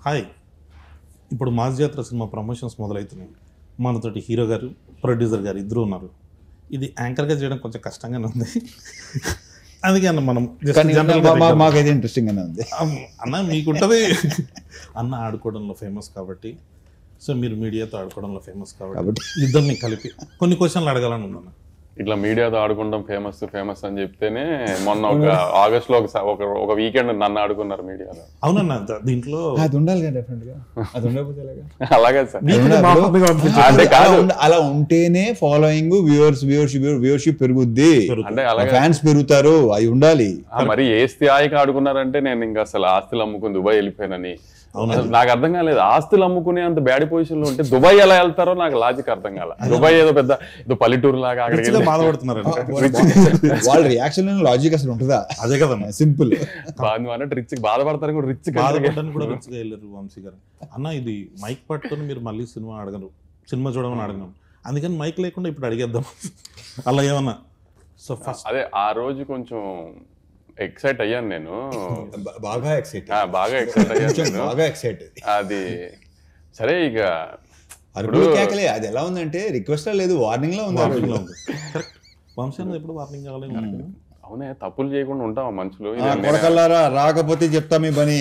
Hi, ఇప్పుడు mass జాతర cinema promotions మొదలవుతున్నాయి. మనతోటి హీరో గారు, ప్రొడ్యూసర్ గారు ఇద్దరు ఉన్నారు. ఇది యాంకర్గా చేయడం కొంచెం కష్టంగానే ఉంది. అందుకే అన్న మనం మాకైతే ఇంట్రెస్టింగ్ గానే ఉంది అన్న. మీకుంటుంది అన్న ఆడుకోవడంలో ఫేమస్ కాబట్టి, సో మీరు మీడియాతో ఆడుకోవడంలో ఫేమస్ కాబట్టి ఇద్దరిని కలిపి కొన్ని క్వశ్చన్లు అడగాలని ఉందన్న. ఇట్లా మీడియాతో ఆడుకుంటాం ఫేమస్ అని చెప్తేనే మొన్న ఒక ఆగస్ట్ లో ఒక వీకెండ్ నన్ను ఆడుకున్నారు మీడియాలో. అవునన్న, దీంట్లో అది ఉండాలి కదా, డెఫినెట్ గా. అది ఉండకపోతే అలాగే సార్, అలా ఉంటేనే ఫాలోయింగ్, వ్యూవర్షిప్ పెరుగుద్ది, అంటే అలాగే ఫ్యాన్స్ పెరుగుతారు, అవి ఉండాలి. మరి ఏ స్థాయికి ఆడుకున్నారంటే నేను ఇంకా అసలు ఆస్తులు అమ్ముకుని దుబాయ్ వెళ్ళిపోయానని. నాకు అర్థం కాలేదు, ఆస్తులు అమ్ముకునే అంత బ్యాడ్ పొజిషన్ లో ఉంటే దుబాయ్ ఎలా వెళ్తారో నాకు లాజిక్ అర్థం కాల. దుబాయ్ ఏదో పెద్ద ఏదో పల్లెటూరు లాగా అక్కడికి బాధపడుతున్నారు. వాళ్ళ రియాక్షన్ లాజిక్ అసలు ఉంటుందా? అదే కదా సింపుల్. అన్నట్టు రిచ్ బాధపడతారు కూడా, రిచ్ బాధపడడానికి కూడా రిచ్గా వెళ్ళారు వంశీ గారు. అన్న ఇది మైక్ పట్టుకొని మీరు మళ్ళీ సినిమా అడగరు, సినిమా చూడమని అడగను, అందుకని మైక్ లేకుండా ఇప్పుడు అడిగేద్దాం అలా ఏమన్నా. సో ఫస్ట్ అదే ఆ రోజు కొంచెం ఎక్సైట్ అయ్యాను నేను, బాగా ఎక్సైట్ అయ్యాను. అది సరే, ఇక కేకలే. అది ఎలా ఉందంటే రిక్వెస్ట్ లేదు, వార్నింగ్ లో ఉంది. వంశీ ఎప్పుడు వార్నింగ్ కావాలి. అవునే, తప్పులు చేయకుండా ఉంటాం మనుషులు. కొడకల్లారా, రాకపోతే చెప్తా మీ పని.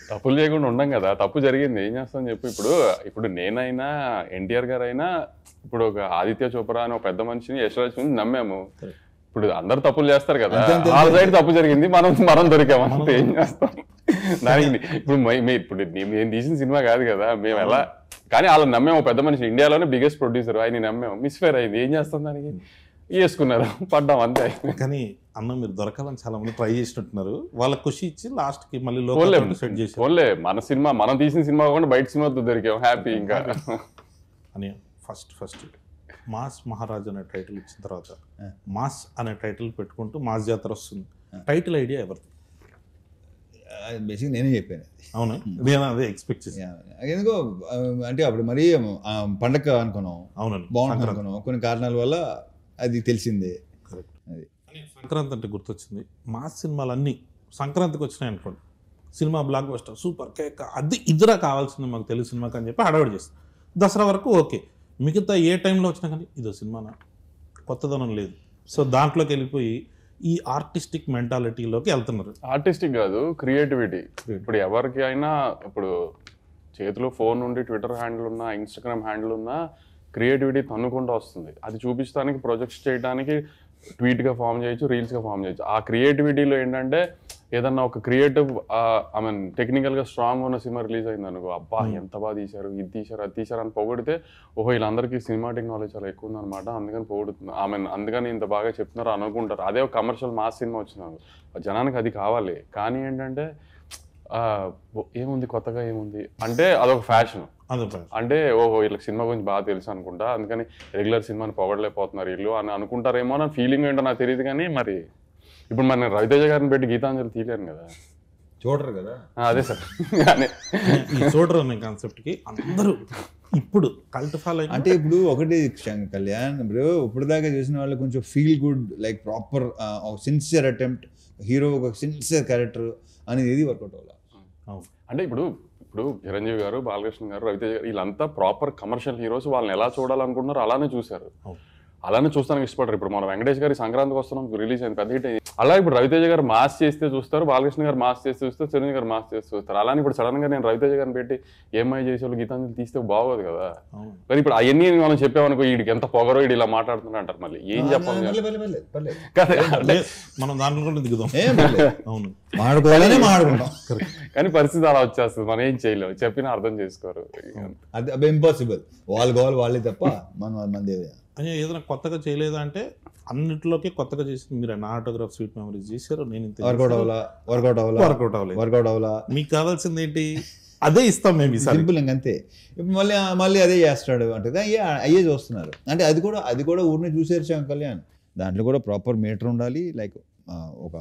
తప్పులు చేయకుండా ఉండం కదా, తప్పు జరిగింది ఏం చేస్తాం చెప్పు. ఇప్పుడు నేనైనా ఎన్టీఆర్ గారు అయినా, ఇప్పుడు ఒక ఆదిత్య చోప్రా అని ఒక పెద్ద మనిషిని, యశ్వరాజ్ నమ్మాము. ఇప్పుడు అందరు తప్పులు చేస్తారు కదా, వాళ్ళ సైడ్ తప్పు జరిగింది, మనం దొరికామంటే ఏం చేస్తాం దానికి. ఇప్పుడు నేను తీసిన సినిమా కాదు కదా, మేము ఎలా, కానీ వాళ్ళని నమ్మాము. పెద్ద మనిషి, ఇండియాలోనే బిగ్గెస్ట్ ప్రొడ్యూసర్, ఆయన నమ్మాము. మిస్ఫేర్ అయింది, ఏం చేస్తాం దానికి, వేసుకున్నారు, పడ్డాం అంతే. కానీ అన్న మీరు దొరకాలని చాలా మంది ట్రై చేసినట్టున్నారు, వాళ్ళకి ఖుషి ఇచ్చి లాస్ట్ కి మళ్ళీ సెట్ చేసి ఓన్లే మన సినిమా, మనం తీసిన సినిమా కాకుండా బయట సినిమాతో దొరికాం, హ్యాపీ. ఇంకా అని ఫస్ట్ మాస్ మహారాజ్ అనే టైటిల్ ఇచ్చిన తర్వాత మాస్ అనే టైటిల్ పెట్టుకుంటూ మాస్ జాతర వస్తుంది. టైటిల్ ఐడియా ఎవరిది? బేసిక్ నేనే చెప్పాను. అవునా, నేను అదే ఎక్స్పెక్ట్ చేశాను. ఎందుకో అంటే అప్పుడు మరి పండగ అనుకున్నాం, అవునండి బాగుంటుంది అనుకున్నాం, కొన్ని కారణాల వల్ల అది తెలిసిందే. అది సంక్రాంతి అంటే గుర్తొచ్చింది. మాస్ సినిమాలన్నీ సంక్రాంతికి వచ్చినాయి అనుకోండి, cinema block buster, super cake, అది ఇద్దరా కావాల్సింది మాకు తెలుగు సినిమాకి అని చెప్పి హడావిడి చేస్తాం. దసరా వరకు ఓకే, మిగతా ఏ టైంలో వచ్చినా కానీ ఇదో సినిమానా, కొత్తదనం లేదు. సో దాంట్లోకి వెళ్ళిపోయి ఈ ఆర్టిస్టిక్ మెంటాలిటీలోకి వెళ్తున్నారు. ఆర్టిస్టిక్ కాదు, క్రియేటివిటీ. ఇప్పుడు ఎవరికి అయినా ఇప్పుడు చేతిలో ఫోన్ ఉండి ట్విట్టర్ హ్యాండిల్ ఉన్నా, ఇన్స్టాగ్రామ్ హ్యాండిల్ ఉన్నా, క్రియేటివిటీ తన్నుకుంటూ వస్తుంది. అది చూపించడానికి, ప్రొజెక్ట్స్ చేయడానికి ట్వీట్గా ఫామ్ చేయొచ్చు, రీల్స్గా ఫామ్ చేయొచ్చు. ఆ క్రియేటివిటీలో ఏంటంటే ఏదన్నా ఒక క్రియేటివ్ ఐ మీన్ టెక్నికల్గా స్ట్రాంగ్ ఉన్న సినిమా రిలీజ్ అయింది అనుకో, అబ్బా ఎంత బాగా తీశారు, ఇది తీశారు, అది తీశారు అని పొగిడితే, ఓహో వీళ్ళందరికీ సినిమాటిక్ నాలెడ్జ్ చాలా ఎక్కువ ఉందన్నమాట, అందుకని పొగుడుతుంది, ఐ మీన్ అందుకని ఇంత బాగా చెప్తున్నారు అనుకుంటారు. అదే ఒక కమర్షియల్ మాస్ సినిమా వచ్చినారు, జనానికి అది కావాలి. కానీ ఏంటంటే ఏముంది కొత్తగా, ఏముంది అంటే అదొక ఫ్యాషన్. అంటే ఓహో వీళ్ళకి సినిమా గురించి బాగా తెలుసు అనుకుంటా, అందుకని రెగ్యులర్ సినిమాని పొగడలేకపోతున్నారు వీళ్ళు అని అనుకుంటారేమో నా ఫీలింగ్ ఏంటో నాకు తెలియదు. కానీ మరి ఇప్పుడు మన రవితేజ గారిని పెట్టి గీతాంజలి తీయలేను కదా, చూడరు కదా. అదే సార్, చూడరు అనే కాన్సెప్ట్కి అందరూ ఇప్పుడు కల్ట్ ఫాలో. అంటే ఇప్పుడు ఒకటి కళ్యాణ్ బ్రో, ఇప్పుడు దాకా చూసిన వాళ్ళు కొంచెం feel good, like proper sincere attempt, hero ఒక సిన్సియర్ క్యారెక్టర్ అనేది ఏది వర్కౌట్ అవ్వాలి. అంటే ఇప్పుడు చిరంజీవి గారు, బాలకృష్ణ గారు, రవితేజ గారు వీళ్ళంతా ప్రాపర్ కమర్షియల్ హీరోస్. వాళ్ళని ఎలా చూడాలనుకుంటున్నారు అలానే చూశారు, అలానే చూస్తానికి ఇష్టపడరు. ఇప్పుడు మన వెంకటేష్ గారి సంక్రాంతికి వస్తున్నాం రిలీజ్ అయింది, పెద్ద హిట్ అయింది. అలా ఇప్పుడు రవితేజ గారు మాస్ చేస్తే చూస్తారు, బాలకృష్ణ గారు మాస్ చేస్తే చూస్తారు, చిరంజీవి గారు మాస్ చేస్తే చూస్తారు. అలానే ఇప్పుడు సడన్ గా నేను రవితేజ గారిని పెట్టి ఏమై చేసేవాళ్ళు గీతాంజలి తీస్తే బాగోదు కదా. మరి ఇప్పుడు అవన్నీ మనం చెప్పామనుకో, వీడికి ఎంత పొగరో, వీడు ఇలా మాట్లాడుతున్నా అంటారు, మళ్ళీ ఏం చెప్పాలి మనం దాంట్లో దిగుదాం. అవును, కానీ పరిస్థితి అలా వచ్చేస్తుంది, మనం ఏం చేయలేము, చెప్పినా అర్థం చేసుకోరు. అది ఇంపాసిబుల్, వాళ్ళు కావాలి వాళ్ళే తప్ప మనం అని ఏదైనా కొత్తగా చేయలేదా అంటే అన్నింటిలోకి కొత్తగా చేసి మీరు నా ఆటోగ్రాఫ్ స్వీట్ మెమరీస్ చేశారు, నేను వర్కౌట్ అవ్వలా. మీకు కావాల్సింది ఏంటి, అదే ఇస్తాం మేము సింపుల్ ఇంకంతే. ఇప్పుడు మళ్ళీ అదే చేస్తాడు అంటే అయ్యే చూస్తున్నారు. అంటే అది కూడా ఊరిని చూసేరు కళ్యాణ్, దాంట్లో కూడా ప్రాపర్ మీటర్ ఉండాలి. లైక్ ఒక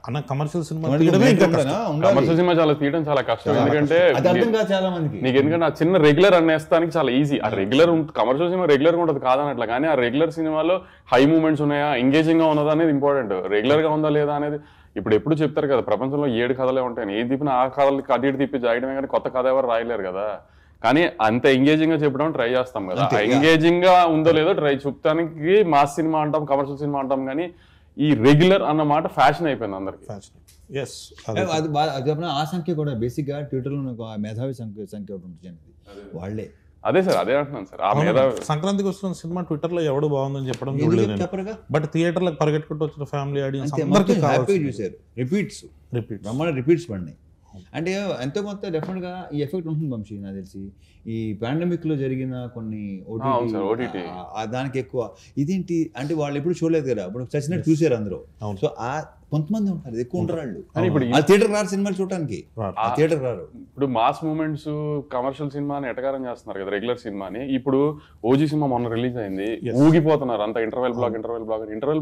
అన్న కమర్షియల్ సినిమా చాలా తీయడం చాలా కష్టం, ఎందుకంటే చాలా మందికి నీకు ఎందుకంటే ఆ చిన్న రెగ్యులర్ అనేస్తానికి చాలా ఈజీ. ఆ రెగ్యులర్ కమర్షియల్ సినిమా రెగ్యులర్ గా ఉంటుంది కాదనట్లా, కానీ ఆ రెగ్యులర్ సినిమాలో హై మూమెంట్స్ ఉన్నాయా, ఎంగేజింగ్ గా ఉన్నదా అనేది ఇంపార్టెంట్. రెగ్యులర్ గా ఉందా లేదా అనేది ఇప్పుడు ఎప్పుడు చెప్తారు కదా ప్రపంచంలో 7 కథలే ఉంటాయని, ఏ తిప్పిన ఆ కథలకి అటు ఇటు తిప్పి జాయడమే కానీ కొత్త కథ ఎవరు రాయలేరు కదా. కానీ అంత ఎంగేజింగ్ గా చెప్పడం ట్రై చేస్తాం కదా, ఎంగేజింగ్ గా ఉందో లేదో ట్రై చూపడానికి మాస్ సినిమా అంటాం, కమర్షియల్ సినిమా అంటాం, కానీ ఈ రెగ్యులర్ అన్న మాట ఫ్యాషన్ అయిపోయింది అందరికి. అది ఆ సంఖ్య కూడా బేసిక్ గా ట్విట్టర్ లో మేధావి సంఖ్య ఒకటి ఉంటుంది వాళ్ళే. అదే సార్, అదే అంటున్నాను సార్. ఆ మీద సంక్రాంతికి వస్తున్న సినిమా ట్విట్టర్ లో ఎవడు బాగుందని చెప్పడం చూడలేదు, బట్ థియేటర్లకు పరిగెట్టుకుంటూ వచ్చిన ఫ్యామిలీ ఆడియన్స్ చూసారు. రిపీట్స్ పడినాయి అంటే ఎంతో కొంత డెఫినెట్ గా ఈ ఎఫెక్ట్ ఉంటుంది వంశీ. నాకు తెలిసి ఈ పాండమిక్ లో జరిగిన కొన్ని ఓటీటీ దానికి ఎక్కువ ఇదేంటి అంటే వాళ్ళు ఎప్పుడు చూడలేదు కదా, ఇప్పుడు చచ్చినట్టు చూసారు అందరూ. సో ఆ కొంతమంది ఉంటారు, ఎక్కువ ఉంటారు వాళ్ళు. ఇప్పుడు థియేటర్ రారు సినిమాలు చూడటానికి, థియేటర్ రారు. ఇప్పుడు మాస్ మూమెంట్స్ కమర్షియల్ సినిమాని ఎటకారం చేస్తున్నారు కదా రెగ్యులర్ సినిమాని. ఇప్పుడు ఓజీ సినిమా మొన్న రిలీజ్ అయింది, ఊగిపోతున్నారు అంత ఇంటర్వెల్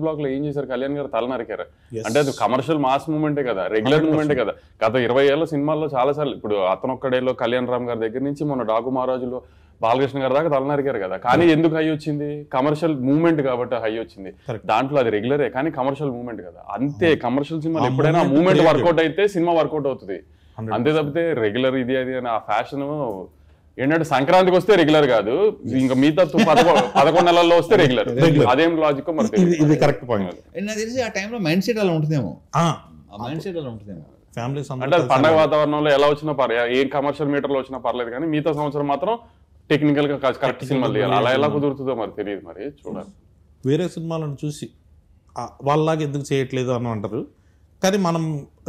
బ్లాక్ లో ఏం చేశారు, కళ్యాణ్ గారు తల నరికారు. అంటే అది కమర్షియల్ మాస్ మూమెంటే కదా, రెగ్యులర్ మూమెంటే కదా. గత 20 ఏళ్ల సినిమాల్లో చాలా సార్లు, ఇప్పుడు అతనొక్కడేలో కళ్యాణ్ రామ్ గారి దగ్గర నుంచి మొన్న డాకు మహారాజులో బాలకృష్ణ గారి దాకా తల నరికారు కదా. కానీ ఎందుకు హై వచ్చింది, కమర్షియల్ మూమెంట్ కాబట్టి హై వచ్చింది. దాంట్లో అది రెగ్యులరే కానీ కమర్షియల్ మూమెంట్ కదా. అంతే, కమర్షియల్ సినిమాలు ఎప్పుడైనా మూమెంట్ వర్కౌట్ అయితే సినిమా వర్కౌట్ అవుతుంది, అంతే తప్పితే రెగ్యులర్ ఇది అది అని ఆ ఫ్యాషన్ ఏంటంటే సంక్రాంతికి వస్తే రెగ్యులర్ కాదు, ఇంకా మిగతా 11 నెలల్లో వస్తే రెగ్యులర్. అదేం లాజిక్ ఇది కరెక్ట్ పాయింట్. నాకు తెలిసి ఆ టైంలో మైండ్ సెట్ అలా ఉంటుందేమో, మైండ్ సెట్ అలా ఉంటుందేమో. ఫ్యామిలీస్ అంటే పండగ వాతావరణంలో ఎలా వచ్చినా పర్లేదు, ఏ కమర్షియల్ మీటర్ లో వచ్చినా పర్లేదు, కానీ మిగతా సంవత్సరం మాత్రం టెక్నికల్ గా కరెక్ట్ సినిమాలు తీయాలి. అలా ఎలా కుదురుతుందో మరి తెలియదు, మరి చూడాలి. వేరే సినిమాలను చూసి వాళ్ళలాగా ఎందుకు చేయట్లేదు అని అంటారు, కానీ మనం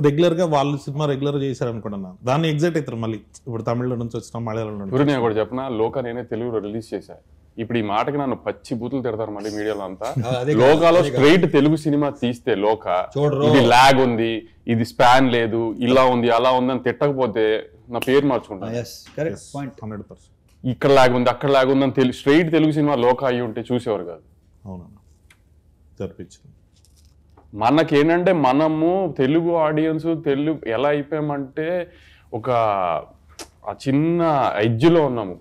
రెగ్యులర్గా వాళ్ళు సినిమా రెగ్యులర్ చేశారు అనుకుంటున్నాను, దాన్ని ఎగ్జైట్ అవుతారు మళ్ళీ. ఇప్పుడు తమిళ నుంచి వచ్చిన మలయాళం నుంచి నేను కూడా చెప్పిన లోక నేనే తెలుగులో రిలీజ్ చేశా. ఇప్పుడు ఈ మాటకి నన్ను పచ్చి బూతులు తిడతారు మళ్ళీ మీడియాలో అంతా. లోకాలో స్ట్రైట్ తెలుగు సినిమా తీస్తే లోక ఇది లాగ్ ఉంది, ఇది స్పాన్ లేదు, ఇలా ఉంది అలా ఉంది అని తిట్టకపోతే నా పేరు మార్చుకుంటాను. 100%. ఇక్కడ లాగ్ ఉంది అక్కడ లాగ్ ఉంది అని స్ట్రైట్ తెలుగు సినిమా లోక అయ్యి ఉంటే చూసేవారు కాదు. అవునన్నా జరిపించింది. మనకేంటంటే మనము తెలుగు ఆడియన్స్ తెలుగు ఎలా అయిపోయామంటే ఒక ఆ చిన్న ఎడ్జ్లో ఉన్నాము,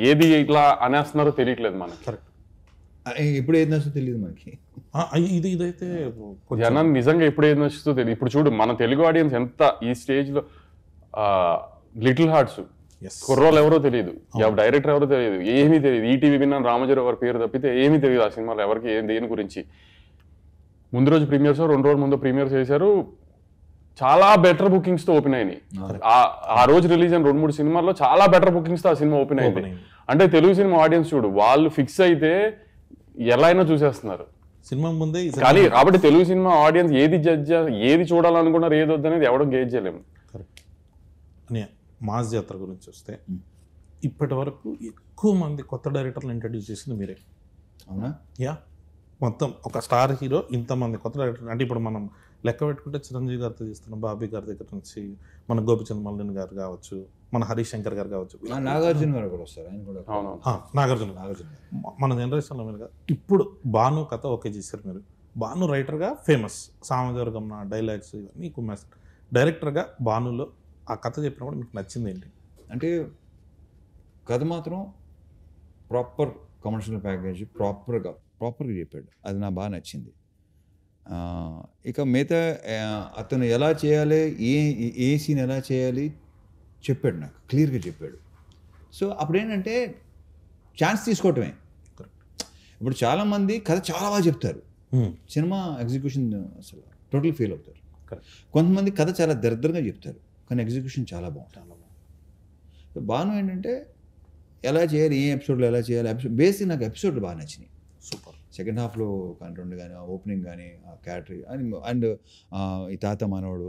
ఏది ఇట్లా అనేస్తున్నారో తెలియట్లేదు మనకి. కరెక్ట్, ఇప్పుడు ఏది నచ్చుతో తెలియదు మనకి. ఇదైతే జనం నిజంగా ఎప్పుడు ఏది నచ్చుతో తెలియదు. ఇప్పుడు చూడు మన తెలుగు ఆడియన్స్ ఎంత ఈ స్టేజ్ లో లిటిల్ హార్ట్స్ కుర్రోళ్ళు ఎవరో తెలియదు, డైరెక్టర్ ఎవరో తెలియదు, ఏమీ తెలియదు. ఈటీవీ విన్నాను రామజీరావు గారి పేరు తప్పితే ఏమీ తెలియదు ఆ సినిమాలో ఎవరికి దేని గురించి. ముందు రోజు ప్రీమియర్స్ 2 రోజుల ముందు ప్రీమియర్స్ చేశారు, చాలా బెటర్ బుకింగ్స్ తో ఓపెన్ అయినాయి. ఆ రోజు రిలీజ్ అయిన 2-3 సినిమాల్లో చాలా బెటర్ బుకింగ్స్ తో ఆ సినిమా ఓపెన్ అయింది. అంటే తెలుగు సినిమా ఆడియన్స్ చూడు వాళ్ళు ఫిక్స్ అయితే ఎలా అయినా చూసేస్తున్నారు సినిమా ముందే. కానీ కాబట్టి తెలుగు సినిమా ఆడియన్స్ ఏది చూడాలనుకున్నారు ఏది వద్దనేది ఎవడో గేజ్ చేయలేము. అని మాస్ జాతర గురించి వస్తే ఇప్పటి వరకు ఎక్కువ మంది కొత్త డైరెక్టర్లు ఇంట్రడ్యూస్ చేసింది మీరే. అవునా? యా, మొత్తం ఒక స్టార్ హీరో ఇంతమంది కొత్త డైరెక్టర్. అంటే ఇప్పుడు మనం లెక్క పెట్టుకుంటే చిరంజీవి గారితో చేస్తున్నాం, బాబీ గారి దగ్గర నుంచి మన గోపిచంద్ మల్లిన్ గారు కావచ్చు, మన హరీష్ శంకర్ గారు కావచ్చు, నాగార్జున గారు కూడా వస్తారు, ఆయన కూడా నాగార్జున మన జనరేషన్లో మీరు ఇప్పుడు భాను కథ ఓకే చేశారు మీరు. భాను రైటర్గా ఫేమస్, సామజవర్గం డైలాగ్స్ ఇవన్నీ కుమ్మేస్తారు. డైరెక్టర్గా భానులో ఆ కథ చెప్పినప్పుడు మీకు నచ్చింది ఏంటి? అంటే కథ మాత్రం ప్రాపర్ కమర్షియల్ ప్యాకేజ్ ప్రాపర్గా చెప్పాడు, అది నాకు బాగా నచ్చింది. ఇక మిగతా అతను ఎలా చేయాలి, ఏ సీన్ ఎలా చేయాలి చెప్పాడు, నాకు క్లియర్గా చెప్పాడు. సో అప్పుడేంటంటే ఛాన్స్ తీసుకోవటమే. ఇప్పుడు చాలామంది కథ చాలా బాగా చెప్తారు, సినిమా ఎగ్జిక్యూషన్ అసలు టోటల్ ఫెయిల్ అవుతారు. కొంతమంది కథ చాలా దరిద్రంగా చెప్తారు కానీ ఎగ్జిక్యూషన్ చాలా బాగుంటుంది. బాను ఏంటంటే ఎలా చేయాలి, ఏ ఎపిసోడ్లో ఎలా చేయాలి, బేసిక్ నాకు ఎపిసోడ్లు బాగా నచ్చినాయి. సూపర్. సెకండ్ హాఫ్లో కంటెంట్ కానీ ఓపెనింగ్ కానీ క్యాటరీ అండ్ ఈ తాత మనవడు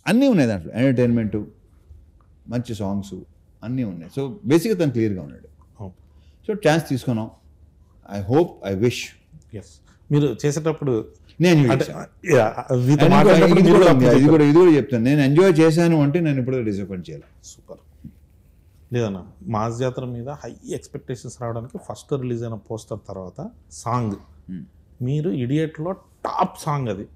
అన్నీ ఉన్నాయి దాంట్లో, ఎంటర్టైన్మెంటు మంచి సాంగ్స్ అన్నీ ఉన్నాయి. సో బేసిక్గా తను క్లియర్గా ఉన్నాడు. సో ఛాన్స్ తీసుకున్నాం. I hope, I wish. Yes, మీరు చేసేటప్పుడు నేను ఇది కూడా చెప్తాను, నేను ఎంజాయ్ చేశాను అంటే నేను ఇప్పుడు డిసప్పాయింట్ చేయాలి. సూపర్. లేదన్నా మాస్ జాతర మీద హై ఎక్స్పెక్టేషన్స్ రావడానికి ఫస్ట్ రిలీజ్ అయిన పోస్టర్ తర్వాత సాంగ్, మీరు ఇడియట్లో టాప్ సాంగ్ అది,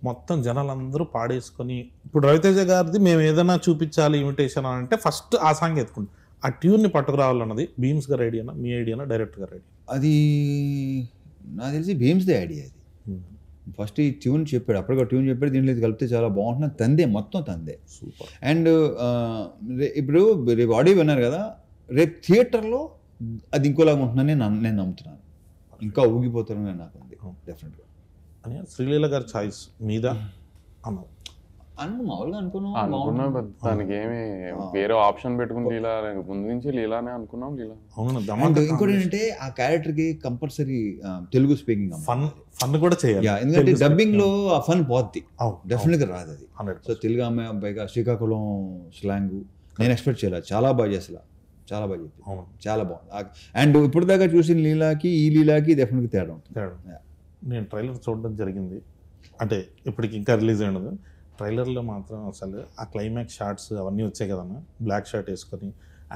మొత్తం జనాలందరూ పాడేసుకొని, ఇప్పుడు రవితేజ గారిది మేము ఏదైనా చూపించాలి ఇమిటేషన్ అని అంటే ఫస్ట్ ఆ సాంగ్ ఎత్తుకుంటాం. ఆ ట్యూన్ని పట్టుకురావాలన్నది భీమ్స్ గారి ఐడియానా, మీ ఐడియానా, డైరెక్టర్ గారి ఐడియా? అది నాకు తెలిసి భీమ్స్దే ఐడియా. అది ఫస్ట్ ఈ ట్యూన్ చెప్పాడు, అప్పటికి ట్యూన్ చెప్పాడు, దీంట్లో ఇది కలిపితే చాలా బాగుంటుంది, తందే మొత్తం తందే. సూపర్. అండ్ ఇప్పుడు రేపు ఆడియో విన్నారు కదా, రేపు థియేటర్లో అది ఇంకోలాగా ఉంటుందని నేను నమ్ముతున్నాను. ఇంకా ఊగిపోతారని నాకు ఉంది డెఫినెట్గా. అని శ్రీలీల గారి చాయిస్ మీద అన్నావు మామూలుగా అనుకున్నాం, దానికి ఏమి వేరే ఆప్షన్ పెట్టుకుని లీలా ముందు నుంచి లీలానే అనుకున్నాం. లీలా అవును. ఇంకోటి ఏంటంటే ఆ క్యారెక్టర్కి కంపల్సరీ తెలుగు స్పీకింగ్ ఫన్ కూడా చేయాలి. ఎందుకంటే డబ్బింగ్ లో ఆ ఫన్ పోద్ది, డెఫినెట్గా రాదు అది. సో తెలుగు అమ్మాయి పైగా శ్రీకాకుళం స్లాంగ్ నేను ఎక్స్పెక్ట్ చేయలేదు, చాలా బాగా చేసా, చాలా బాగా చెప్పి, చాలా బాగుంది. అండ్ ఇప్పుడు దాకా చూసిన లీలాకి ఈ లీలాకి డెఫినెట్గా తేడా ఉంటుంది. నేను ట్రైలర్ చూడడం జరిగింది, అంటే ఇప్పటికి ఇంకా రిలీజ్ అయినది. ట్రైలర్లో మాత్రం అసలు ఆ క్లైమాక్స్ షార్ట్స్ అవన్నీ వచ్చాయి కదన్నా, బ్లాక్ షర్ట్ వేసుకొని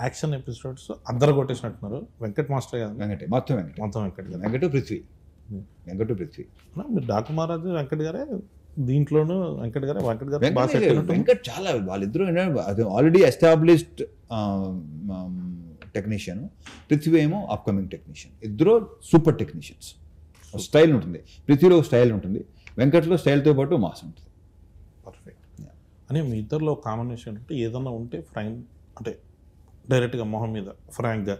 యాక్షన్ ఎపిసోడ్స్ అద్దరు కొట్టేసినట్టున్నారు. వెంకట్ మాస్టర్ కదా, మొత్తం వెంకట్ పృథ్వీ. మీరు డాకు మహారాజు వెంకట్ గారే దీంట్లోనూ, వెంకట్ గారు వెంకట్ చాలా, వాళ్ళిద్దరూ ఆల్రెడీ ఎస్టాబ్లిష్డ్ టెక్నీషియన్, పృథ్వీ ఏమో అప్కమింగ్ టెక్నీషియన్. ఇద్దరు సూపర్ టెక్నీషియన్స్. స్టైల్ ఉంటుంది, పృథ్వీలో స్టైల్ ఉంటుంది, వెంకట్లో స్టైల్తో పాటు మాస్ ఉంటుంది. పర్ఫెక్ట్. అని మీ ఇద్దరిలో కాంబినేషన్ అంటే ఏదన్నా ఉంటే అంటే డైరెక్ట్గా మొహం మీద ఫ్రాంక్గా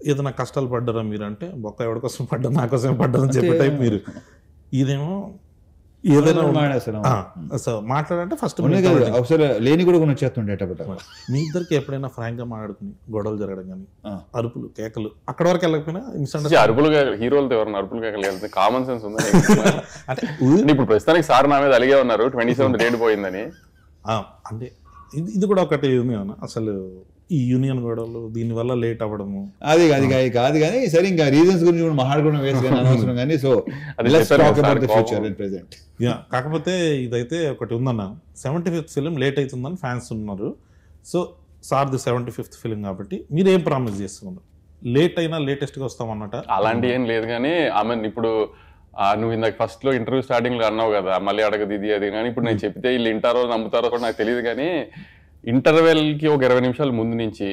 ఏదైనా కష్టాలు పడ్డారా మీరు అంటే, బొక్క ఎవరి కోసం పడ్డా, నా కోసం పడ్డారని చెప్పే టైప్ మీరు. ఇదేమో ఏదైనా మాట్లాడంటే ఫస్ట్ లేని కూడా వచ్చేస్తుండే. మీ ఇద్దరికి ఎప్పుడైనా ఫ్రాంక్గా మాట్లాడుకుని గొడవలు జరగడం కానీ, అరుపులు కేకలు అక్కడ వరకు వెళ్ళకపోయినా అరుపులు హీరోలతో ఎవరైనా అరుపులు కేకలు వెళ్తే కామన్ సెన్స్ ఉంది అంటే ఇప్పుడు ప్రస్తుతానికి సార్ నా మీద అలిగే ఉన్నారు 27 డేట్ పోయిందని. అంటే ఇది కూడా ఒకటి ఉంది అన్న, అసలు ఈ యూనియన్ గొడవలు దీనివల్ల లేట్ అవ్వడము అది కాదు కానీ సరే, ఇంకా రీజన్స్ గురించి కూడా మాట్లాడుకోవడం వేస్ట్ అనవసరం కానీ. సో కాకపోతే ఇదైతే ఒకటి ఉందన్న, 75th ఫిలిం లేట్ అవుతుందని ఫ్యాన్స్ ఉన్నారు. సో సార్ది 75th ఫిలిం కాబట్టి మీరు ఏం ప్రామిస్ చేస్తున్నారు? లేట్ అయినా లేటెస్ట్గా వస్తామన్నట అలాంటి ఏం లేదు కానీ, ఆమె ఇప్పుడు నువ్వు ఇందాక ఫస్ట్ లో ఇంటర్వ్యూ స్టార్టింగ్ లో అన్నావు కదా, మళ్ళీ అడగదు ఇది అది, కానీ ఇప్పుడు నేను చెప్తే వీళ్ళు వింటారో నమ్ముతారో కూడా నాకు తెలియదు. కానీ ఇంటర్వెల్కి ఒక 20 నిమిషాల ముందు నుంచి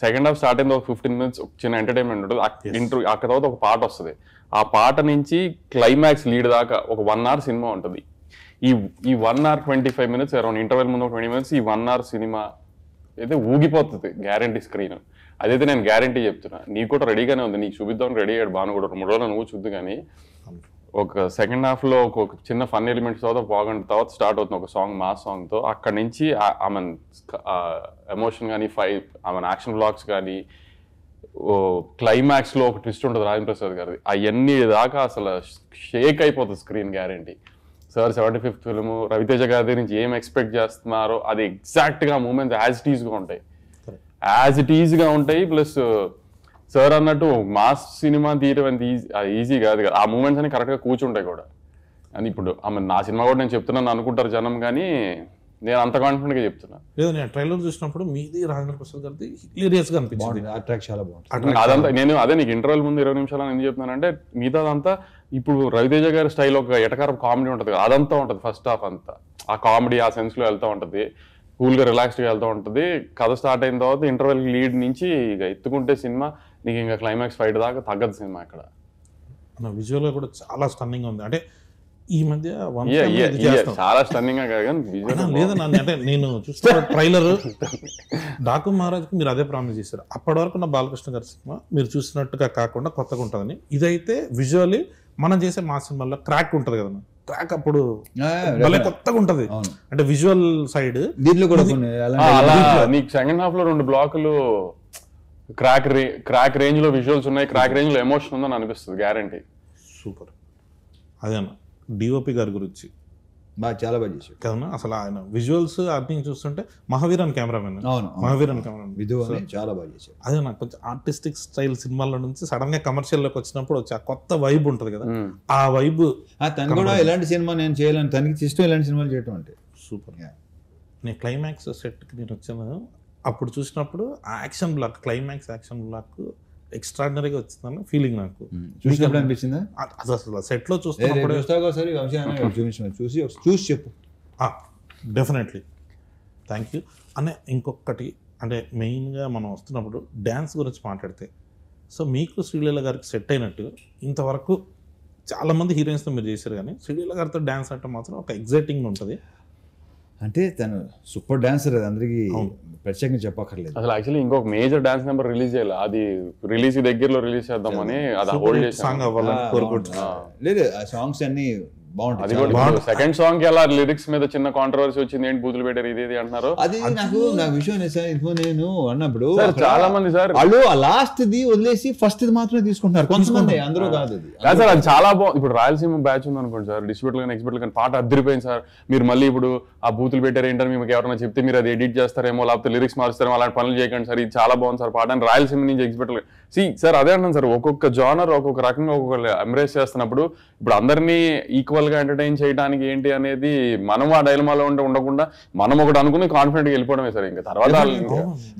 సెకండ్ హాఫ్ స్టార్ట్ అయింది, ఒక 15 minutes చిన్న ఎంటర్టైన్మెంట్ ఉంటుంది. ఇంటర్వ్యూ అక్కడ తర్వాత ఒక పాట వస్తుంది, ఆ పాట నుంచి క్లైమాక్స్ లీడ్ దాకా ఒక 1 hour సినిమా ఉంటుంది. ఈ 1 hour 25 minutes అరౌండ్, ఇంటర్వెల్ ముందు 20 minutes, ఈ 1 hour సినిమా అయితే ఊగిపోతుంది గ్యారంటీ స్క్రీన్. అదైతే నేను గ్యారంటీ చెప్తున్నా. నీకు కూడా రెడీగానే ఉంది, నీకు చూపిద్దామని రెడీ అయ్యాడు బాను కూడా. 3 రోజులు నువ్వు చూద్దు. కానీ ఒక సెకండ్ హాఫ్లో ఒక చిన్న ఫన్ ఎలిమెంట్స్ తర్వాత బాగుంటుంది, తర్వాత స్టార్ట్ అవుతుంది ఒక సాంగ్, మాస్ సాంగ్తో. అక్కడి నుంచి ఆమె ఎమోషన్ కానీ, ఆమె యాక్షన్ బ్లాగ్స్ కానీ, క్లైమాక్స్లో ఒక ట్విస్ట్ ఉంటుంది రాజేంద్ర ప్రసాద్ గారిది, అవన్నీ దాకా అసలు షేక్ అయిపోతుంది screen guarantee. Sir 75th film, Ravi Teja గారి నుంచి ఏం ఎక్స్పెక్ట్ చేస్తున్నారో అది ఎగ్జాక్ట్గా మూమెంట్స్ యాజ్ ఇట్ ఈజ్గా ఉంటాయి. ప్లస్ సార్ అన్నట్టు మాస్ సినిమా తీయడం అంత ఈజీ కాదు కదా, ఆ మూమెంట్స్ అని కరెక్ట్గా కూర్చుంటాయి కూడా. అని ఇప్పుడు నా సినిమా కూడా నేను చెప్తున్నాను అనుకుంటారు జనం, కానీ నేను అంత కాన్ఫిడెంట్గా చెప్తున్నా. లేదు, నేను ట్రైలర్ చూసినప్పుడు మీది రాజేంద్ర ప్రసాద్ గారిది హిలేరియస్గా అనిపించింది, చాలా బాగుంది అదంతా. నేను అదే నీకు ఇంటర్వెల్ ముందు 20 నిమిషాలు ఎందుకు చెప్తున్నానంటే, మిగతాదంతా ఇప్పుడు రవితేజ గారి స్టైల్ ఒక ఎటకారం కామెడీ ఉంటుంది కదా, అదంతా ఉంటుంది. ఫస్ట్ హాఫ్ అంతా ఆ కామెడీ ఆ సెన్స్లో వెళ్తూ ఉంటుంది, కూల్గా రిలాక్స్డ్గా వెళ్తూ ఉంటుంది. కథ స్టార్ట్ అయిన తర్వాత ఇంటర్వెల్ లీడ్ నుంచి ఇక ఎత్తుకుంటే సినిమా నీకు ఇంకా క్లైమాక్స్ ఫైట్ దాకా తగ్గదు సినిమా. ఇక్కడ విజువల్గా కూడా చాలా స్టన్నింగ్ ఉంది. అంటే ఈ మధ్య చాలా స్టన్నింగ్ గా లేదన్నా, అంటే నేను చూస్తున్న ట్రైలర్ డాకు మహారాజ్కి మీరు అదే ప్రామిస్ చేశారు. అప్పటి వరకు నా బాలకృష్ణ గారి సినిమా మీరు చూసినట్టుగా కాకుండా కొత్తగా ఉంటుందని. ఇదైతే విజువల్లీ మనం చేసే మా సినిమాలో క్రాక్ ఉంటుంది కదన్నా, క్రాక్ అప్పుడు భలే కొత్తగా ఉంటది. అంటే విజువల్ సైడ్ దీంట్లో కూడా నీకు సెకండ్ హాఫ్ లో 2 బ్లాకులు క్రాక్ రేంజ్ లో విజువల్స్ ఉన్నాయి, క్రాక్ రేంజ్ లో ఎమోషన్ ఉందని అనిపిస్తుంది గ్యారంటీ. సూపర్. అదేనా డిఓపి గారి గురించి చాలా బాగా చేశాడు కదన్నా. అసలు ఆయన విజువల్స్ అన్ని చూస్తుంటే మహావీరన్ కెమెరామెన్, మహావీరన్ కెమెరామెన్ చాలా బాగా చేశాడు. అదే నాకు కొంచెం ఆర్టిస్టిక్ స్టైల్ సినిమాల నుంచి సడన్ గా కమర్షియల్లోకి వచ్చినప్పుడు వచ్చి ఆ కొత్త వైబ్ ఉంటుంది కదా, ఆ వైబ్. తను కూడా ఎలాంటి సినిమా నేను చేయాలని, తనకి ఇష్టం ఇలాంటి సినిమాలు చేయటం అంటే. సూపర్. నేను క్లైమాక్స్ సెట్కి నేను వచ్చాను, అప్పుడు చూసినప్పుడు ఆ action block, climax action block ఎక్స్ట్రాడినరీగా వచ్చిందని ఫీలింగ్ నాకు. చూసినప్పుడు అనిపించిందా? అది అసలు సెట్లో చూస్తున్నప్పుడు చూసి చెప్పు. డెఫినెట్లీ, థ్యాంక్ యూ అనే. ఇంకొకటి అంటే మెయిన్గా మనం వస్తున్నప్పుడు డ్యాన్స్ గురించి మాట్లాడితే, సో మీకు శ్రీలీల గారికి సెట్ అయినట్టు ఇంతవరకు చాలా మంది హీరోయిన్స్తో మీరు చేశారు కానీ శ్రీలీల గారితో డ్యాన్స్ అంటే మాత్రం ఒక ఎగ్జైటింగ్ ఉంటుంది. అంటే తను సూపర్ డాన్సర్, అది అందరికీ ప్రత్యేకంగా చెప్పక్కర్లేదు. అసలు యాక్చువల్లీ ఇంకొక మేజర్ డాన్స్ నెంబర్ రిలీజ్ చేయాలి, అది రిలీజ్ దగ్గరలో రిలీజ్ చేద్దామని అది హోల్డ్ చేసాం. సాంగ్ అవ్వాలని కోరుకుంటున్నాను. లేదు ఆ సాంగ్స్ అన్ని అది బాగుంటాయి. కూడా సెకండ్ సాంగ్ కి అలా లిరిక్స్ మీద చిన్న కాంట్రవర్సీ వచ్చింది, ఏంటి బూతులు పెట్టారు ఇది అంటున్నారు. అది నా విషయం సార్, నేను అన్నప్పుడు చాలా మంది సార్ వాళ్ళు ఆ లాస్ట్ ది వదిలేసి ఫస్ట్ ఇది మాత్రమే తీసుకుంటున్నారు కొంతమంది, అందరూ కాదు అది. సార్ అది చాలా బాగుంది. ఇప్పుడు రాయలసీమ బ్యాచ్ ఉంది అనుకోండి సార్, డిస్ట్రిబ్యూటర్ కానీ ఎక్స్పర్ట్ కానీ పాట అద్దరిపోయింది సార్. మీరు మళ్ళీ ఇప్పుడు ఆ బూతులు పెట్టారు ఏంటని మీకు ఎవరైనా చెప్తే మీరు అది ఎడిట్ చేస్తారేమో, లేకపోతే లిరిక్స్ మారుస్తారేమో, అలాంటి పనులు చేయకండి సార్, ఇది చాలా బాగుంది సార్ పాట అని రాయలసీమ నుంచి ఎక్స్పర్ట్ సార్ అదే అంటాను సార్. ఒక్కొక్క జానర్ ఒక్కొక్క రకంగా ఒక్కొక్క ఎంబ్రేస్ చేస్తున్నప్పుడు ఇప్పుడు అందరినీ ఈక్వల్ గా ఎంటర్టైన్ చేయడానికి ఏంటి అనేది మనం ఆ డైలమాలో ఉండకుండా మనం ఒకటి అనుకుని కాన్ఫిడెంట్ గా వెళ్ళిపోవడమే సార్. ఇంకా తర్వాత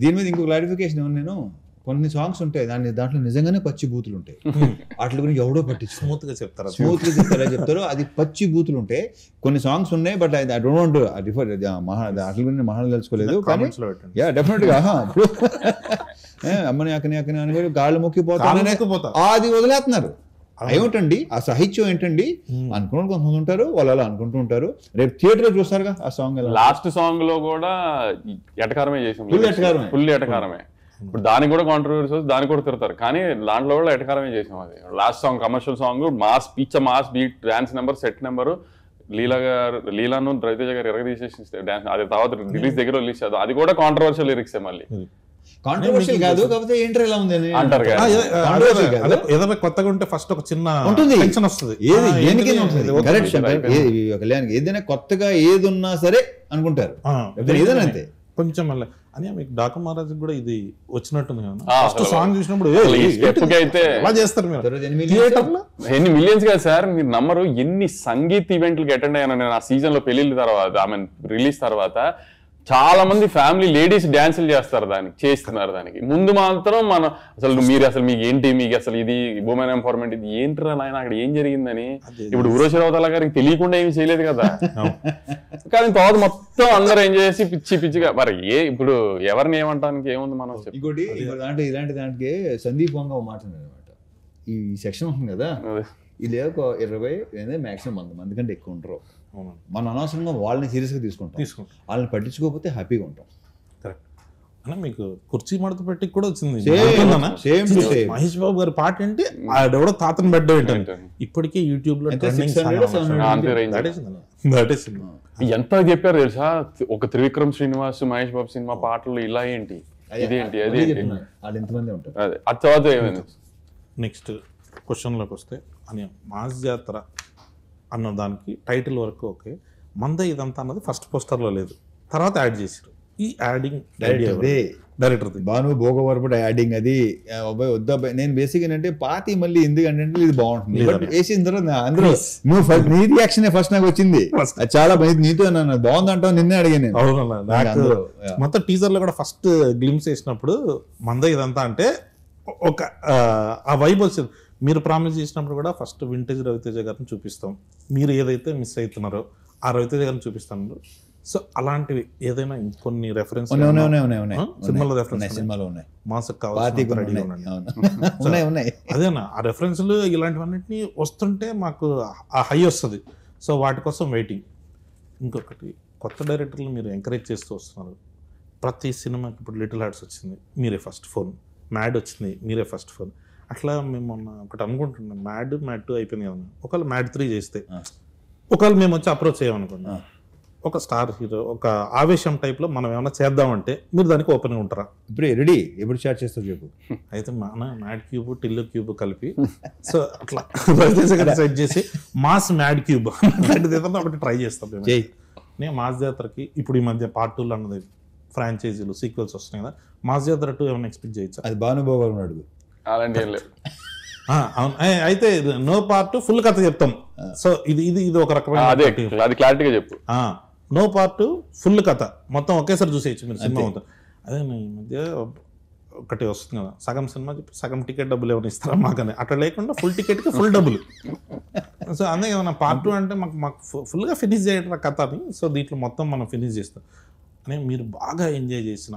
దీని మీద ఇంకో క్లారిఫికేషన్ ఏమన్నా, నేను కొన్ని సాంగ్స్ ఉంటాయి దాంట్లో నిజంగానే పచ్చి బూతులు ఉంటాయి, వాటి గురించి ఎవడో పట్టించు స్మూత్ గా చెప్తారు అది పచ్చి బూతులు ఉంటాయి. కొన్ని సాంగ్స్ ఉన్నాయి but I don't want refer వాటి గురించి మహాన్ తెలుసుకోలేదు కానీ యా డెఫినెట్ గా ఇప్పుడు అమ్మని అక్కని అని గాళ్ళు మొక్కిపోతా అది వదిలేస్తున్నారు. ఏమిటండి ఆ సాహిత్యం ఏంటండి అనుకున్న కొంతమంది ఉంటారు, వాళ్ళు అలా అనుకుంటూ ఉంటారు. రేపు థియేటర్ చూస్తారుగా ఆ సాంగ్, లాస్ట్ సాంగ్ లో కూడా ఎటకారమే చేసాం, ఫుల్ ఎటకారమే. ఇప్పుడు దానికి కూడా కాంట్రవర్సీ వస్తుంది, దానికి కూడా తిడతారు, కానీ దాంట్లో కూడా ఎటకారమే చేసాం. అది last song commercial song, mass mass beat, dance number, set number, లీలాను రవితేజ గారు ఎరగదీసేసి డాన్స్, అది తర్వాత రిలీజ్ దగ్గర రిలీజ్ చేద్దాం, అది కూడా కాంట్రవర్షియల్ లిరిక్స్ మళ్ళీ. కాంట్రవర్షియల్ కాదు, కాకపోతే ఏంటర్ ఎలా ఉంది అంటారు ఏదో కొత్తగా ఉంటే ఫస్ట్ ఒక చిన్న టెన్షన్ వస్తుంది. కళ్యాణ్కి ఏదైనా కొత్తగా ఏది ఉన్నా సరే అనుకుంటారు, ఏదైనా అంతే కొంచెం మళ్ళీ అని. మీకు డాకు మహారాజ్ కూడా ఇది వచ్చినట్టుంది కదా, ఫస్ట్ సాంగ్ చూసినప్పుడు అయితే ఎలా చేస్తారు మీరు ఎన్ని మిలియన్స్ కదా సార్, మీరు నమ్మరు ఎన్ని సంగీత్ ఈవెంట్లకి అటెండ్ అయ్యాను నేను ఆ సీజన్ లో పెళ్లిళ్ళ తర్వాత, ఆమె రిలీజ్ తర్వాత. చాలా మంది ఫ్యామిలీ లేడీస్ డాన్సులు చేస్తారు, చేస్తున్నారు. దానికి ముందు మాత్రం మనం అసలు మీకు ఏంటి, మీకు అసలు ఇది ఉమెన్ ఎంపవర్మెంట్, ఇది ఏంటి ఆయన అక్కడ ఏం జరిగిందని. ఇప్పుడు ఉర్వశి రౌతల గారికి తెలియకుండా ఏమి చేయలేదు కదా, కానీ తర్వాత మొత్తం అందరూ ఎంజాయ్ చేసి పిచ్చిగా మరి ఇప్పుడు ఎవరిని ఏమంటానికి ఏముంది మనం. ఇంకోటి ఇలాంటి దానికి సందీప్ వంగ మాట్లాడారు అనమాట, ఈ సెక్షన్ ఉంటుంది కదా, ఇది ఒక 20 మాక్సిమం 100 మంది కంటే ఎక్కువ ఉంటారు. మనం అనవసరంగా వాళ్ళని సీరియస్గా తీసుకుంటాం, వాళ్ళని పట్టించుకోకపోతే హ్యాపీగా ఉంటాం. కరెక్ట్ అన్న. మీకు కుర్చీ మడత పెట్టి కూడా వచ్చింది మహేష్ బాబు గారి పాట ఏంటి, ఆడెవడో తాతను బెడ్ ఏంటంటే ఇప్పటికే యూట్యూబ్ లో ఎంత చెప్పారు తెలుసా, ఒక త్రివిక్రమ్ శ్రీనివాస్ మహేష్ బాబు సినిమా పాటలు ఇలా ఏంటి, ఇదేంటి, అదేంటి, ఎంతమంది ఉంటారు. అదే అది తర్వాత ఏమైంది. నెక్స్ట్ క్వశ్చన్లోకి వస్తే అని మాస్ జాతర అన్న దానికి టైటిల్ వరకు ఓకే, మంద ఇదంతా అన్నది ఫస్ట్ పోస్టర్లో లేదు, తర్వాత యాడ్ చేశారు. ఈ adding director Bhanu Bhogavarapu adding అది అబ్బాయి వద్దాబాయి. నేను బేసిక్ ఏంటంటే పాతి మళ్ళీ ఎందుకంటే ఇది బాగుంటుంది వేసిన తర్వాత అందరూ నువ్వు నీ రియాక్షన్ ఫస్ట్ నాకు వచ్చింది, అది చాలా నీతో నన్ను బాగుందంటావు నిన్నే అడిగాను నేను. అవును, మొత్తం టీజర్ లో కూడా ఫస్ట్ గ్లిమ్స్ వేసినప్పుడు మంద ఇదంతా అంటే ఒక ఆ వైబ్ వచ్చింది. మీరు ప్రామిస్ చేసినప్పుడు కూడా ఫస్ట్ వింటేజ్ రవితేజ గారిని చూపిస్తాం, మీరు ఏదైతే మిస్ అవుతున్నారో ఆ రవితేజ గారిని చూపిస్తాను. సో అలాంటివి ఏదైనా కొన్ని రెఫరెన్స్ సినిమాలో రెఫరెన్స్ మాసకు కావాలి అదేనా ఆ రెఫరెన్స్లు ఇలాంటివన్నిటిని వస్తుంటే మాకు ఆ హై వస్తుంది. సో వాటి కోసం వెయిటింగ్. ఇంకొకటి కొత్త డైరెక్టర్లు మీరు ఎంకరేజ్ చేస్తూ వస్తున్నారు. ప్రతి సినిమాకి ఇప్పుడు లిటిల్ హార్ట్స్ వచ్చింది, మీరే ఫస్ట్ ఫోన్. మ్యాడ్ వచ్చింది, మీరే ఫస్ట్ ఫోన్. అట్లా మేము మొన్న ఒకటి అనుకుంటున్నాం, మ్యాడ్ 2 అయిపోయింది కదా, ఒకవేళ మ్యాడ్ 3 చేస్తే ఒకవేళ మేము వచ్చి అప్రోచ్ చేయమనుకున్నాం, ఒక స్టార్ హీరో ఒక ఆవేశం టైప్లో మనం ఏమైనా చేద్దామంటే మీరు దానికి ఓపెన్గా ఉంటారా? ఇప్పుడు రెడీ, ఎప్పుడు స్టార్ట్ చేస్తారు చెప్పు. అయితే మన మ్యాడ్ క్యూబ్ టిల్లు క్యూబ్ కలిపి సో అట్లా సెట్ చేసి మాస్ మ్యాడ్ క్యూబ్ ఒకటి ట్రై చేస్తాం. నేను మాస్ జాతరకి ఇప్పుడు ఈ మధ్య పార్ట్ 2 అన్నది ఫ్రాంచైజీలు సీక్వెల్స్ వస్తున్నాయి కదా, మాస్ జాతర 2 ఏమైనా ఎక్స్పెక్ట్ చేయొచ్చా? అది భానుభోగం అడుగు. అయితే నో పార్ట్ ఫుల్ కథ చెప్తాం. సో ఇది ఇది ఇది ఒక రకమైన క్లారిటీగా చెప్పు. నో పార్ట్ ఫుల్ కథ మొత్తం ఒకేసారి చూసేయచ్చు మీరు సినిమా మొత్తం. అదే ఈ మధ్య ఒకటి వస్తుంది కదా, సగం సినిమా చెప్పి సగం టికెట్ డబ్బులు ఏమైనా ఇస్తారా మాకని, అట్లా లేకుండా ఫుల్ టికెట్కి ఫుల్ డబ్బులు. సో అందుకే ఏమన్నా పార్ట్ 2 అంటే మాకు ఫుల్గా ఫినిష్ చేయడం కథ అని. సో దీంట్లో మొత్తం మనం ఫినిష్ చేస్తాం అని. మీరు బాగా ఎంజాయ్ చేసిన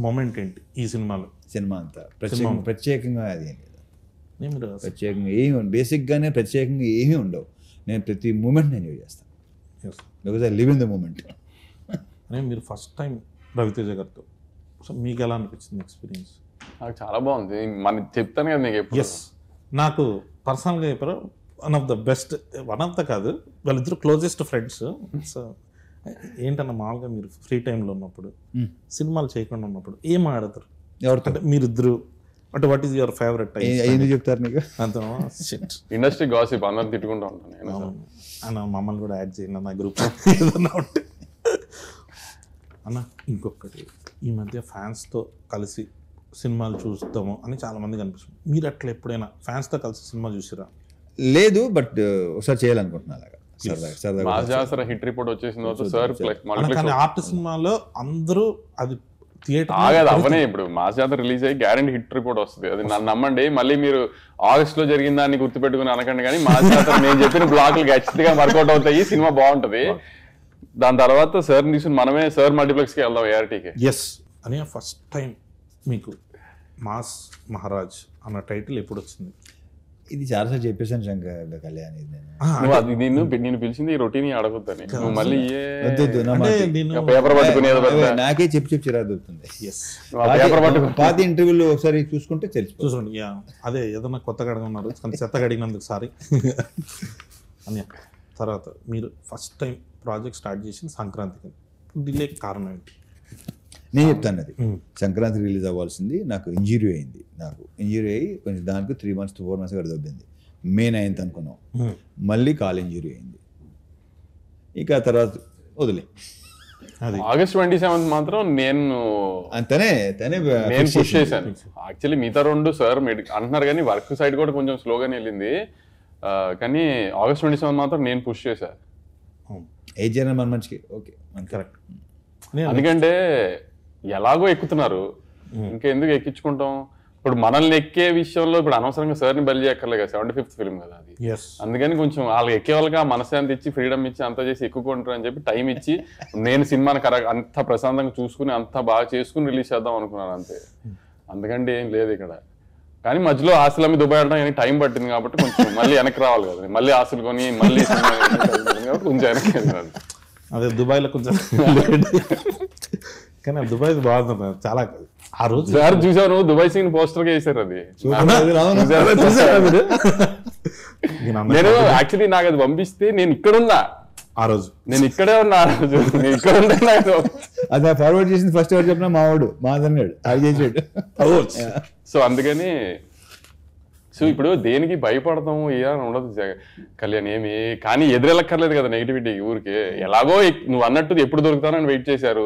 మొమెంట్ ఏంటి ఈ సినిమాలో? సినిమా అంతా ప్రత్యేకంగా అది ఏం లేదు, మీరు ప్రత్యేకంగా ఏమి బేసిక్గానే ప్రత్యేకంగా ఏమీ ఉండవు. నేను ప్రతి మూమెంట్ ఎంజాయ్ చేస్తాను, because I live in the moment. అనే మీరు ఫస్ట్ టైం రవితేజ గారితో, సో మీకు ఎలా అనిపించింది ఎక్స్పీరియన్స్? నాకు చాలా బాగుంది. మన చెప్తాను కదా మీకు ఎప్పుడు. ఎస్, నాకు పర్సనల్గా చెప్పారు one of the best, one of the కాదు, వాళ్ళిద్దరు క్లోజెస్ట్ ఫ్రెండ్స్. సో ఏంటన్నా మామూలుగా మీరు ఫ్రీ టైంలో ఉన్నప్పుడు, సినిమాలు చేయకుండా ఉన్నప్పుడు ఏం ఆడతారు ఎవరితో? అంటే మీరిద్దరు, అంటే what is your favourite time? ఎందుకు చెప్తారు నీకు? అంత ఇండస్ట్రీ గాసిప్ అందరు తిట్టుకుంటూ ఉంటాను నేను. అన్న మమ్మల్ని కూడా యాడ్ చేయండి అన్న గ్రూప్ ఏదన్నా ఉంటే. అన్న ఇంకొకటి, ఈ మధ్య ఫ్యాన్స్తో కలిసి సినిమాలు చూస్తాము అని చాలామంది కనిపిస్తుంది. మీరు అట్లా ఎప్పుడైనా ఫ్యాన్స్తో కలిసి సినిమా చూసిరా? లేదు, బట్ ఒకసారి చేయాలనుకుంటున్నా అలాగా సరదాగా. మాస్ జాతర హిట్ రిపోర్ట్ వచ్చేసిన తర్వాత సార్ కానీ ఆర్ట్ సినిమాలో అందరూ అది థియేటర్ ఆగదు అవనే. ఇప్పుడు మాస్ జాతర రిలీజ్ అయ్యి గ్యారెంటీ హిట్ రిపోర్ట్ వస్తుంది, అది నన్ను నమ్మండి. మళ్ళీ మీరు ఆగస్ట్ లో జరిగిన దాన్ని గుర్తుపెట్టుకుని అనకండి, కానీ మాస్ జాతర నేను చెప్పిన బ్లాక్లు ఖచ్చితంగా వర్కౌట్ అవుతాయి, సినిమా బాగుంటది. దాని తర్వాత సార్ తీసుకుని మనమే సార్ మల్టీప్లెక్స్కి వెళ్దాం ఏఆర్టీకి. ఎస్ అని ఫస్ట్ టైం మీకు మాస్ మహారాజ్ అన్న టైటిల్ ఎప్పుడు వచ్చింది? ఇది చాలాసార్లు చెప్పేసాను శంకర్ కళ్యాణ్, ఇది నువ్వు అది నేను పిలిచింది ఈ రొటీన్ అడగొద్దని, నువ్వు మళ్ళీ పేపర్ నాకే చెప్పి చిరా దొరుకుతుంది. పేపర్ పట్టుకుని పాత ఇంటర్వ్యూలు ఒకసారి చూసుకుంటే తెలిసిపోతుంది. చూసుకోండి, అదే ఏదన్నా కొత్తగా అడగన్నారు, కానీ చెత్తగా అడిగినందుకు సారీ అని. తర్వాత మీరు ఫస్ట్ టైం ప్రాజెక్ట్ స్టార్ట్ చేసిన సంక్రాంతికి, డిలే కారణం ఏంటి? నేను చెప్తాను. అది సంక్రాంతి రిలీజ్ అవ్వాల్సింది, నాకు ఇంజురీ అయింది. నాకు ఇంజురీ అయ్యి కొంచెం దానికి 3 months to 4 months కూడా దొబ్బింది. May 9th అనుకున్నాం, మళ్ళీ కాల్ ఇంజురీ అయింది. ఇక తర్వాత వదిలే. ఆగస్ట్ 27th మాత్రం నేను పుష్ చేశాను. యాక్చువల్లీ మిగతా 2 సార్ అంటున్నారు కానీ వర్క్ సైడ్ కూడా కొంచెం స్లోగానే వెళ్ళింది, కానీ ఆగస్ట్ 27th మాత్రం నేను పుష్ చేశాను. ఏ జనం మన మంచికి ఓకే కరెక్ట్. ఎందుకంటే ఎలాగో ఎక్కుతున్నారు, ఇంకెందుకు ఎక్కించుకుంటాం. ఇప్పుడు మనల్ని ఎక్కే విషయంలో ఇప్పుడు అనవసరంగా సార్ని బలి చేయక్కర్లే కదా, 75th ఫిల్మ్ కదా అది. అందుకని కొంచెం వాళ్ళకి ఎక్కే వాళ్ళకి ఆ మనశ్శాంతి ఇచ్చి ఫ్రీడమ్ ఇచ్చి అంతా చేసి ఎక్కుకుంటారు అని చెప్పి టైం ఇచ్చి నేను సినిమాని అంత ప్రశాంతంగా చూసుకుని అంత బాగా చేసుకుని రిలీజ్ చేద్దాం అనుకున్నాను అంతే. అందుకంటే ఏం లేదు ఇక్కడ. కానీ మధ్యలో ఆశలు అమ్మి దుబాయ్ వెళ్ళడం టైం పట్టింది కాబట్టి కొంచెం మళ్ళీ వెనక్కి రావాలి కదా, మళ్ళీ ఆశలు కొని మళ్ళీ కొంచెం వెనక్కి వెళ్ళాలి. అదే దుబాయ్లో కొంచెం కానీ దుబాయ్ బాగుంది చాలా. ఆ రోజు సార్ చూసాను దుబాయ్ సీన్ పోస్టర్ గా వేసారు, అది నేను యాక్చువల్లీ నాకు అది పంపిస్తే నేను ఇక్కడ ఉన్నా ఆ రోజు, నేను ఇక్కడే ఉన్నా ఆ రోజు, నేను ఇక్కడ ఉన్నా. అది ఫార్వర్డ్ చేసింది ఫస్ట్ ఎవరు చెప్పినా మావాడు మాదన్నాడు, అది చేసాడు. సో అందుకని సో ఇప్పుడు దేనికి భయపడతాము ఏదని ఉండదు కళ్యాణ్ ఏమి, కానీ ఎదురెళ్ళక్కర్లేదు కదా నెగిటివిటీ ఊరికి. ఎలాగో నువ్వు అన్నట్టు ఎప్పుడు దొరుకుతానని వెయిట్ చేశారు,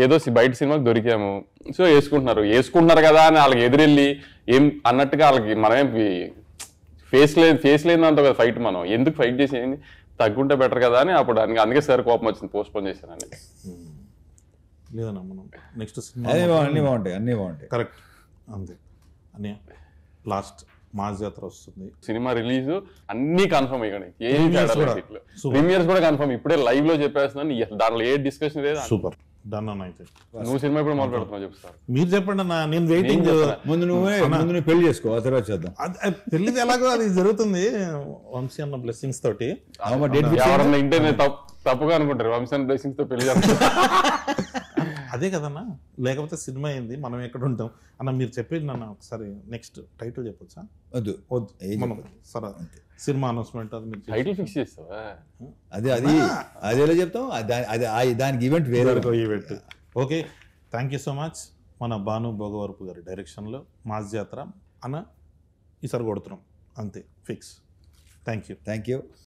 ఏదో బయట సినిమాకి దొరికాము, సో వేసుకుంటున్నారు కదా అని వాళ్ళకి ఎదురెళ్ళి ఏం అన్నట్టుగా వాళ్ళకి మనమేం ఫేస్ లేదంత కదా ఫైట్. మనం ఎందుకు ఫైట్ చేసేది, తగ్గుంటే బెటర్ కదా అని అప్పుడు అందుకే సార్ కోపం వచ్చింది, పోస్ట్ పోన్ చేశానండి. లేదన్నా మనం నెక్స్ట్ సినిమా అన్నీ బాగుంటాయి కరెక్ట్ అంతే అని. లాస్ట్ మాస్ జాతర వస్తుంది, సినిమా రిలీజ్ అన్ని కన్ఫర్మ్ అయ్యాయి, ప్రీమియర్స్ కూడా కన్ఫర్మ్. ఇప్పుడే లైవ్ లో చెప్పేస్తున్నాను, దాంట్లో ఏ డిస్కషన్ లేదు. సూపర్ డన్ అన్న. అయితే నువ్వు సినిమా ఇప్పుడు మొదలు పెడుతున్నావు చెప్తారు. మీరు చెప్పండి అన్న, నేను వెయిటింగ్. ముందు నువ్వు పెళ్లి చేసుకో, ఆ తర్వాత చేద్దాం. పెళ్లిది ఎలాగో అది జరుగుతుంది వంశీ అన్న బ్లెస్సింగ్స్ తోటి. ఎవరన్నా ఇంటే తప్పుగా అనుకుంటారు వంశీ అన్న బ్లెస్సింగ్స్ తో పెళ్లి చేస్తారు. అదే కదన్నా, లేకపోతే సినిమా అయింది మనం ఎక్కడ ఉంటాం అన్న. మీరు చెప్పేది నన్న ఒకసారి నెక్స్ట్ టైటిల్ చెప్పొచ్చా? వద్దు సరే సినిమా అనౌన్స్మెంట్ అది మీరు టైటిల్ ఫిక్స్ చేస్తావా? అదేలా చెప్తాం, దానికి ఈవెంట్ వేరే event. Okay, thank you so much. మన భాను భోగవరపు గారి డైరెక్షన్లో మాస్ జాతర అన్న ఈసారి కొడుతున్నాం అంతే, ఫిక్స్. Thank you.